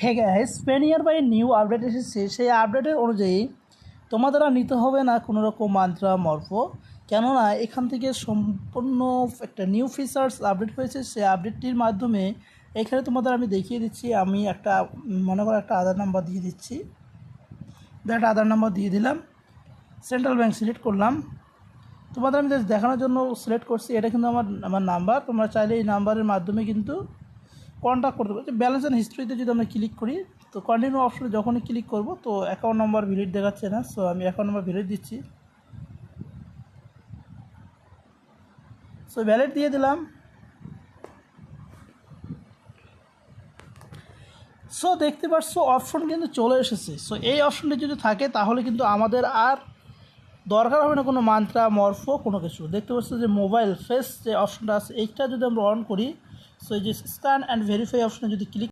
হ্যাঁ guys, পেনিয়ার by new update এসেছে। সেই আপডেটের অনুযায়ী তোমাদের আর নিতে হবে না কোনো রকম মান্ত্রা মর্ফ, কেননা এখান থেকে সম্পূর্ণ একটা নিউ ফিচার্স আপডেট হয়েছে। সেই আপডেটটির মাধ্যমে এখানে তোমাদের আমি দেখিয়ে দিচ্ছি। আমি একটা মনে করো একটা আধার নাম্বার দিয়ে দিচ্ছি, একটা আধার নাম্বার দিয়ে দিলাম, সেন্ট্রাল ব্যাংক সিলেক্ট করলাম। তোমাদের আমি জাস্ট দেখানোর জন্য সিলেক্ট করছি। এটা কিন্তু আমার আমার নাম্বার। তোমরা চাইলে এই নাম্বারের মাধ্যমে কিন্তু কন্ট্যাক্ট করতে পারছি। ব্যালেন্স অ্যান্ড হিস্ট্রিতে যদি আমরা ক্লিক করি, তো কন্টিনিউ অপশনে যখনই ক্লিক করব, তো অ্যাকাউন্ট নাম্বার ভ্যালিড দেখাচ্ছে না, সো আমি অ্যাকাউন্ট নাম্বার ভ্যালিড দিচ্ছি। সো ভ্যালিড দিয়ে দিলাম। সো দেখতে পাচ্ছ অপশন কিন্তু চলে এসেছে। সো এই অপশনটি যদি থাকে তাহলে কিন্তু আমাদের আর দরকার হবে না কোনো মান্ত্রা মর্ফ কোনো কিছু। দেখতে পাচ্ছ যে মোবাইল ফেস যে অপশনটা আছে, এইটা যদি আমরা অন করি, সো এই যে স্ক্যান অ্যান্ড ভেরিফাই অপশনে যদি ক্লিক